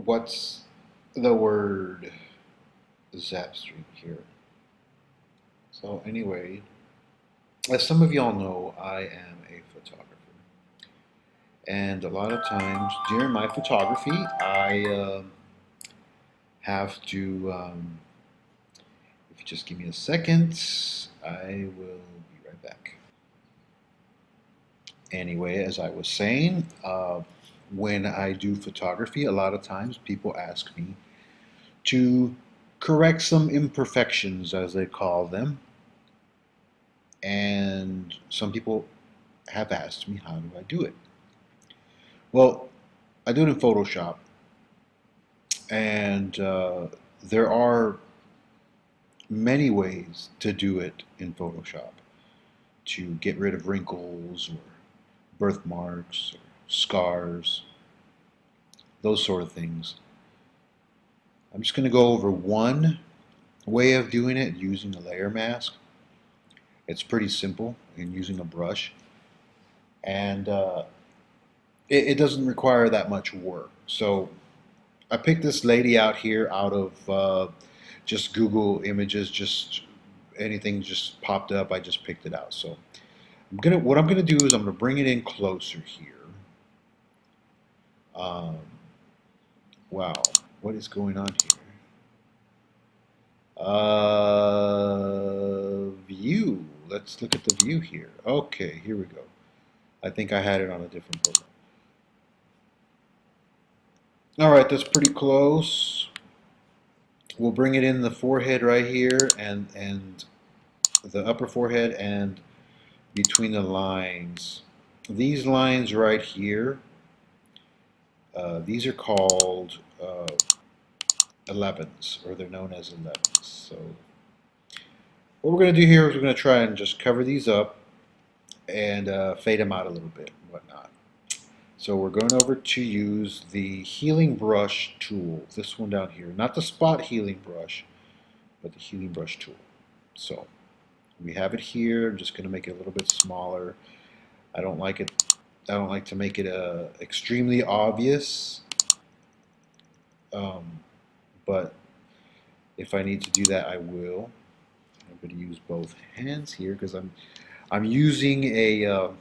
what's the word ZAPSTREAM here? So anyway, as some of y'all know, I am a photographer. And a lot of times during my photography, I have to, if you just give me a second, I will be right back. Anyway, as I was saying, when I do photography, a lot of times people ask me to correct some imperfections, as they call them. And some people have asked me, how do I do it? Well, I do it in Photoshop, and there are many ways to do it in Photoshop to get rid of wrinkles or birthmarks or scars, those sort of things. I'm just going to go over one way of doing it using a layer mask. It's pretty simple in using a brush, and it doesn't require that much work. So I picked this lady out here out of just Google images, just anything just popped up. I just picked it out. So what I'm gonna do is I'm gonna bring it in closer here. Um, wow, what is going on here? View. Let's look at the view here. Okay, here we go. I think I had it on a different program. All right, that's pretty close. We'll bring it in the forehead right here and the upper forehead and between the lines. These lines right here, these are called 11s, or they're known as 11s. So what we're going to do here is we're going to try and just cover these up and fade them out a little bit and whatnot. So we're going over to use the healing brush tool, this one down here. Not the spot healing brush, but the healing brush tool. So we have it here. I'm just going to make it a little bit smaller. I don't like to make it extremely obvious, but if I need to do that, I will. I'm going to use both hands here because I'm using a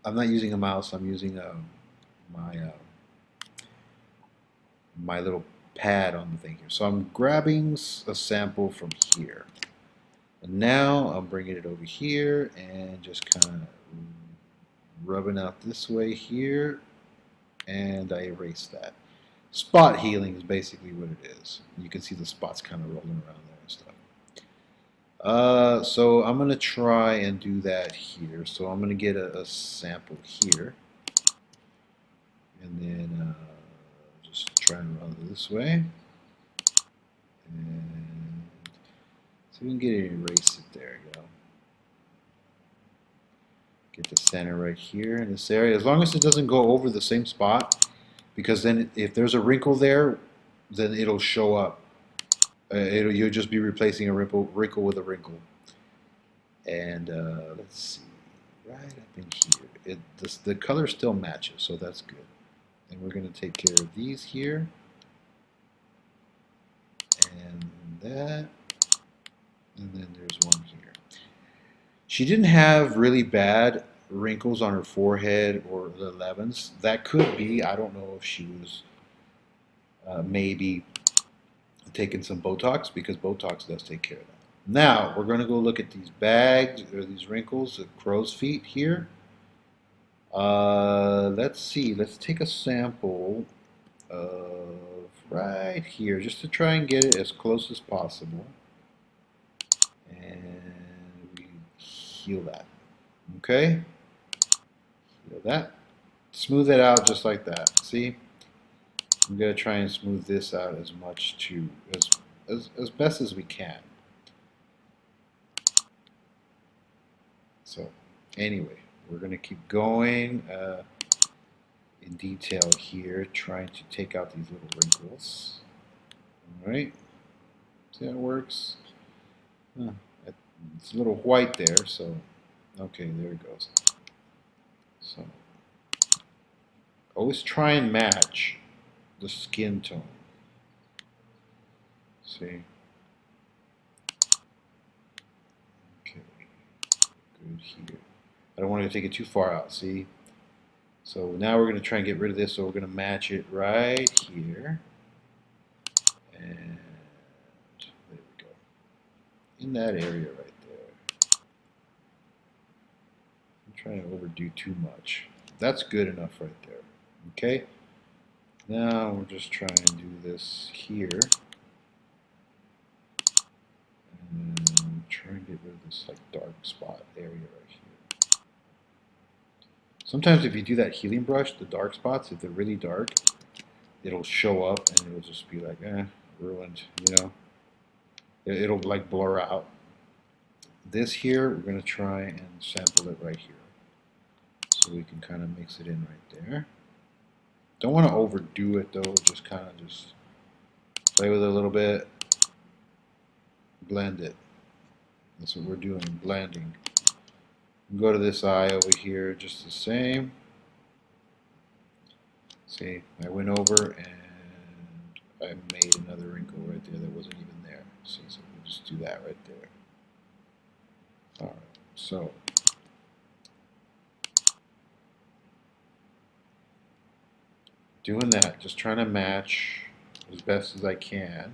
I'm not using a mouse. I'm using my little pad on the thing here. So I'm grabbing a sample from here. And now I'm bringing it over here and just kind of rubbing out this way here, and I erase that. Spot healing is basically what it is. You can see the spots kind of rolling around there and stuff. So I'm going to try and do that here. So I'm going to get a sample here, and then just try and run it this way. And so we can get it erase it. There you go. Get the center right here in this area. As long as it doesn't go over the same spot, because then if there's a wrinkle there, then it'll show up. You'll just be replacing a wrinkle with a wrinkle. And let's see, right up in here, the color still matches, so that's good. And we're going to take care of these here, and that, and then there's one here. She didn't have really bad wrinkles on her forehead or the 11s. That could be, I don't know if she was maybe taking some Botox, because Botox does take care of that. Now, we're going to go look at these bags, or these wrinkles, the crow's feet here. Let's see, let's take a sample of right here, just to try and get it as close as possible. And we heal that. Okay? Heal that. Smooth it out just like that. See? I'm going to try and smooth this out as much as best as we can. So anyway, we're going to keep going in detail here, trying to take out these little wrinkles. All right, see how it works? It's a little white there, so okay, there it goes. So always try and match the skin tone. See? Okay, good here. I don't want to take it too far out, see? So now we're going to try and get rid of this, so we're going to match it right here. And there we go. In that area right there. I'm trying to overdo too much. That's good enough right there. Okay? Now we're just trying to do this here. And try and get rid of this like dark spot area right here. Sometimes if you do that healing brush, the dark spots, if they're really dark, it'll show up and it'll just be like, ruined, you know? It'll like blur out. This here, we're going to try and sample it right here. So we can kind of mix it in right there. Don't want to overdo it though, just kind of just play with it a little bit. Blend it. That's what we're doing, blending. Go to this eye over here, just the same. See, I went over and I made another wrinkle right there that wasn't even there. See, so we'll just do that right there. Alright, so doing that, just trying to match as best as I can.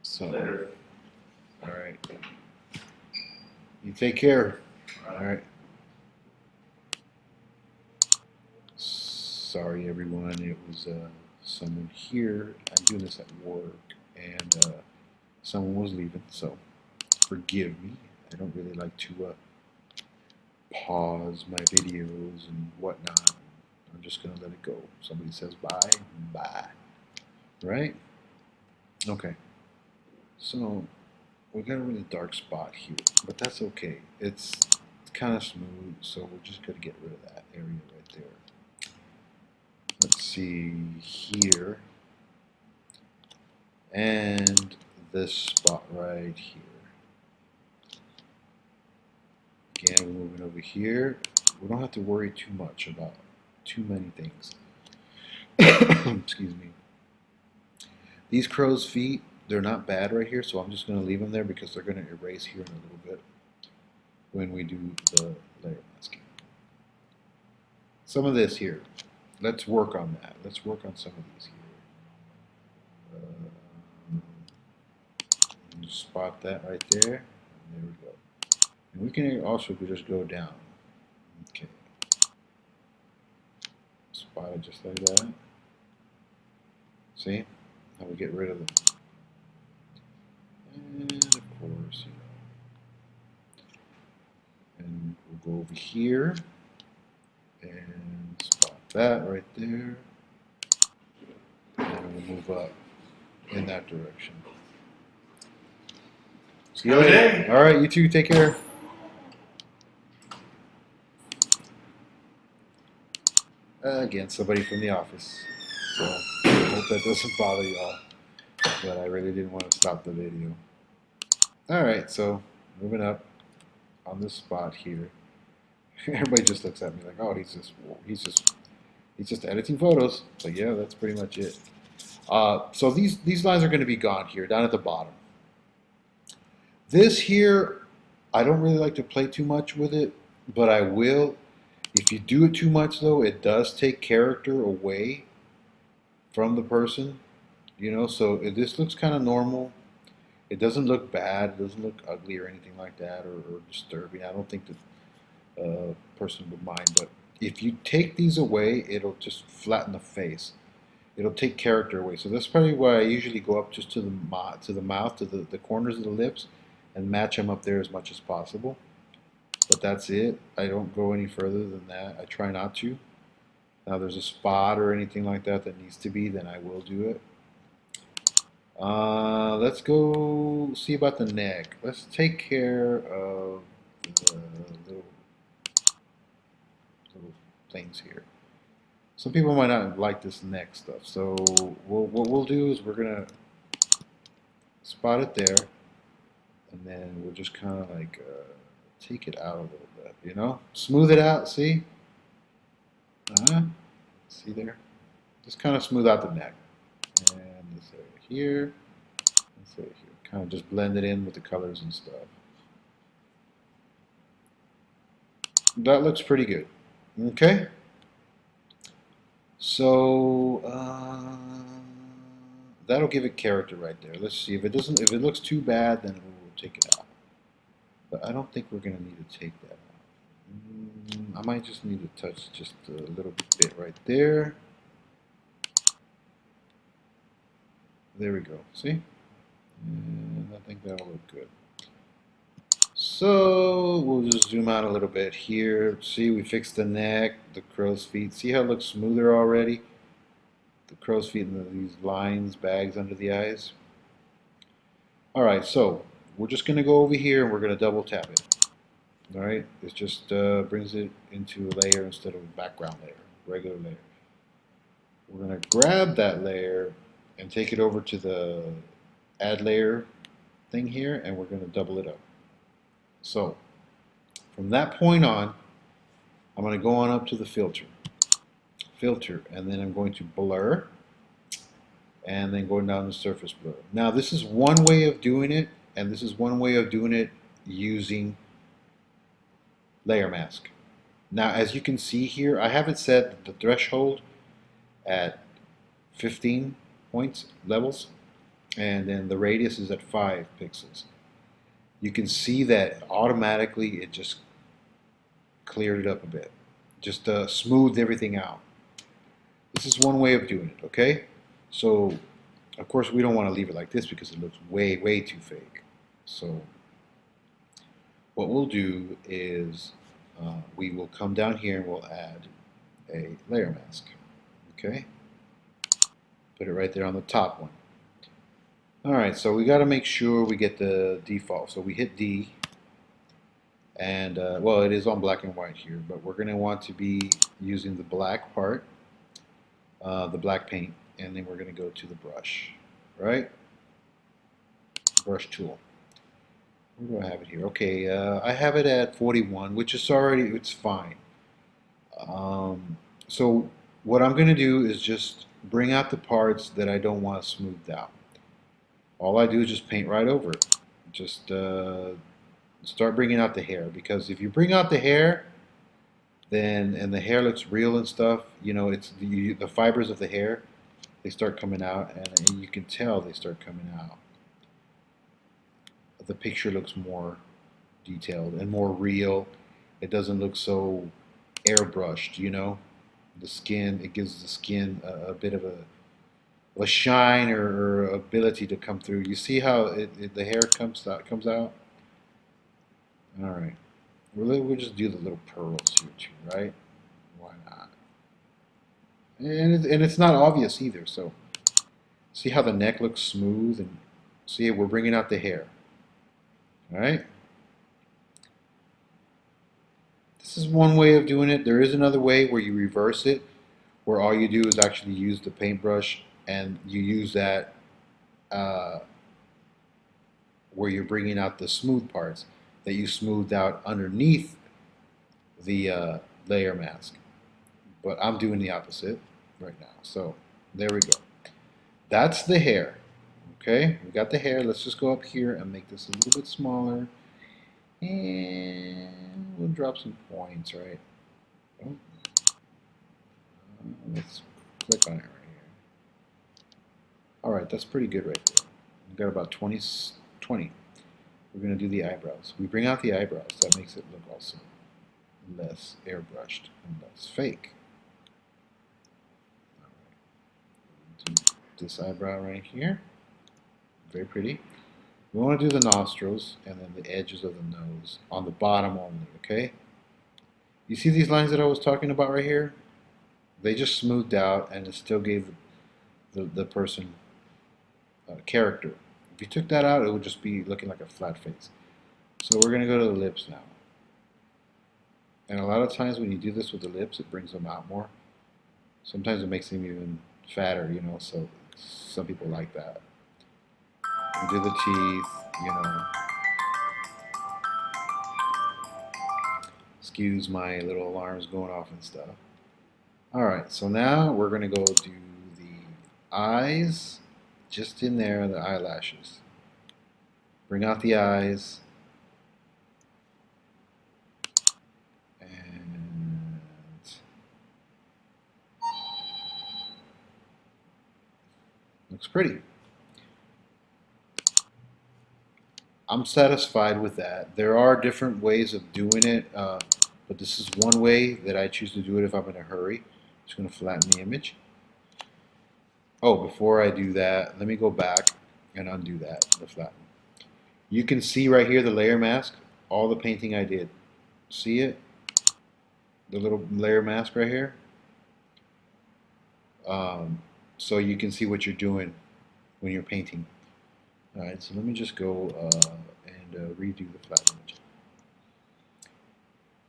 So, alright. You take care. Alright. Sorry everyone, it was someone here. I'm doing this at work and someone was leaving, so forgive me. I don't really like to pause my videos and whatnot. I'm just gonna let it go. Somebody says bye, bye. Right? Okay. So we got a really dark spot here, but that's okay. It's kind of smooth, so we're just gonna get rid of that area right there. Let's see here, and this spot right here. Again, we're moving over here. We don't have to worry too much about too many things. Excuse me. These crow's feet, they're not bad right here, so I'm just going to leave them there because they're going to erase here in a little bit when we do the layer masking. Some of this here, let's work on that. Let's work on some of these here. Spot that right there. And there we go. And we can also just go down. Okay. Spot it just like that. See? Now we get rid of them. And of course, you know. And we'll go over here and spot that right there. And we'll move up in that direction. See you later. All right, you too. Take care. Again, somebody from the office. So I hope that doesn't bother y'all. But I really didn't want to stop the video. Alright, so moving up on this spot here. Everybody just looks at me like, oh, he's just editing photos. But yeah, that's pretty much it. So these lines are going to be gone here, down at the bottom. This here, I don't really like to play too much with it, but I will. If you do it too much, though, it does take character away from the person, you know. So this looks kind of normal. It doesn't look bad. It doesn't look ugly or anything like that, or disturbing. I don't think the person would mind. But if you take these away, it'll just flatten the face. It'll take character away. So that's probably why I usually go up just to the mouth, to the corners of the lips, and match them up there as much as possible. But that's it. I don't go any further than that. I try not to. Now there's a spot or anything like that that needs to be, then I will do it. Let's go see about the neck. Let's take care of the little things here. Some people might not like this neck stuff, so what we'll do is we're gonna spot it there, and then we'll just kind of like take it out a little bit, you know, smooth it out. See, See there? Just kind of smooth out the neck. And this area here. This area here. Kind of just blend it in with the colors and stuff. That looks pretty good. Okay. So that'll give it character right there. Let's see if it doesn't. If it looks too bad, then we'll take it out. But I don't think we're gonna need to take that out. I might just need to touch just a little bit right there. There we go. See? And I think that'll look good. So we'll just zoom out a little bit here. See, we fixed the neck, the crow's feet. See how it looks smoother already? The crow's feet and these lines, bags under the eyes. Alright, so we're just going to go over here and we're going to double tap it. Alright, it just brings it into a layer instead of a background layer, regular layer. We're going to grab that layer and take it over to the add layer thing here, and we're going to double it up. So from that point on, I'm going to go on up to the filter, and then I'm going to blur, and then going down to surface blur. Now this is one way of doing it, and this is one way of doing it using layer mask. Now as you can see here, I have it set the threshold at 15 points, levels, and then the radius is at 5 pixels. You can see that automatically it just cleared it up a bit, just smoothed everything out. This is one way of doing it, okay? So of course we don't want to leave it like this because it looks way too fake. So what we'll do is we will come down here and we'll add a layer mask, okay? Put it right there on the top one. Alright, so we got to make sure we get the default. So we hit D, and well, it is on black and white here, but we're going to want to be using the black part, the black paint, and then we're going to go to the brush, right? Brush tool. Where do I have it here? Okay, I have it at 41, which is already, it's fine. So what I'm going to do is just bring out the parts that I don't want smoothed out. All I do is just paint right over it. Just start bringing out the hair, because if you bring out the hair, then and the hair looks real and stuff, you know, it's the fibers of the hair, they start coming out, and you can tell they start coming out. The picture looks more detailed and more real. It doesn't look so airbrushed, you know. The skin, it gives the skin a bit of a shine or ability to come through. You see how the hair comes out? All right. We'll just do the little pearls here too, right? Why not? And it's not obvious either. So see how the neck looks smooth, and see we're bringing out the hair. All right. This is one way of doing it. There is another way where you reverse it, where all you do is actually use the paintbrush and you use that where you're bringing out the smooth parts that you smoothed out underneath the layer mask. But I'm doing the opposite right now. So there we go. That's the hair. Okay, we got the hair. Let's just go up here and make this a little bit smaller. And we'll drop some points, right? Oh. Let's click on it right here. Alright, that's pretty good right there. We've got about 20. We're going to do the eyebrows. We bring out the eyebrows. That makes it look also less airbrushed and less fake. Alright. Do this eyebrow right here. Very pretty. We want to do the nostrils and then the edges of the nose on the bottom only, okay? You see these lines that I was talking about right here? They just smoothed out and it still gave the person character. If you took that out, it would just be looking like a flat face. So we're going to go to the lips now. And a lot of times when you do this with the lips, it brings them out more. Sometimes it makes them even fatter, you know, so some people like that. We do the teeth, you know. Excuse my little alarms going off and stuff. Alright, so now we're going to go do the eyes, just in there, the eyelashes. Bring out the eyes. And looks pretty. I'm satisfied with that. There are different ways of doing it, but this is one way that I choose to do it if I'm in a hurry. Just going to flatten the image. Oh, before I do that, let me go back and undo that, the flatten. You can see right here the layer mask, all the painting I did. See it? The little layer mask right here. So you can see what you're doing when you're painting. Alright, so let me just go and redo the flat image.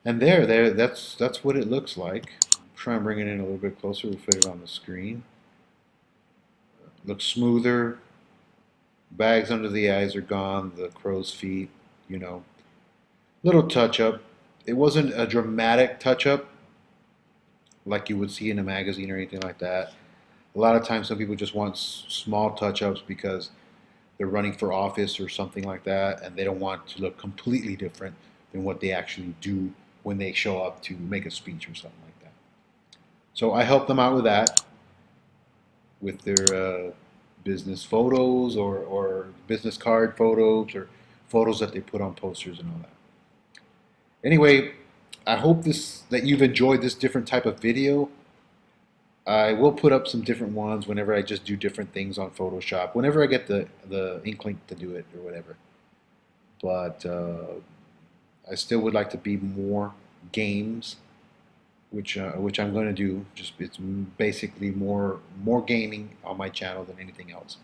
And that's what it looks like. Try and bring it in a little bit closer. We'll fit it on the screen. Looks smoother. Bags under the eyes are gone. The crow's feet, you know. Little touch up. It wasn't a dramatic touch up like you would see in a magazine or anything like that. A lot of times some people just want small touch ups because they're running for office or something like that, and they don't want to look completely different than what they actually do when they show up to make a speech or something like that. So I help them out with that, with their business photos or business card photos or photos that they put on posters and all that. Anyway, I hope that you've enjoyed this different type of video. I will put up some different ones whenever I just do different things on Photoshop, whenever I get the inkling to do it or whatever. But I still would like to be more games, which I'm going to do. Just it's basically more gaming on my channel than anything else.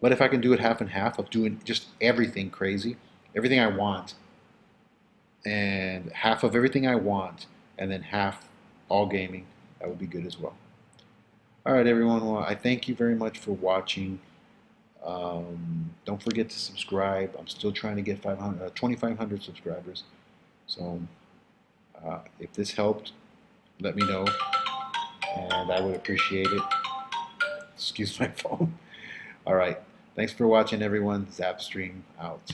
But if I can do it half and half of doing just everything crazy, everything I want, and half of everything I want, and then half all gaming, that would be good as well. All right, everyone. Well, I thank you very much for watching. Don't forget to subscribe. I'm still trying to get 2,500 subscribers. So if this helped, let me know, and I would appreciate it. Excuse my phone. All right. Thanks for watching, everyone. ZAPSTREAM out.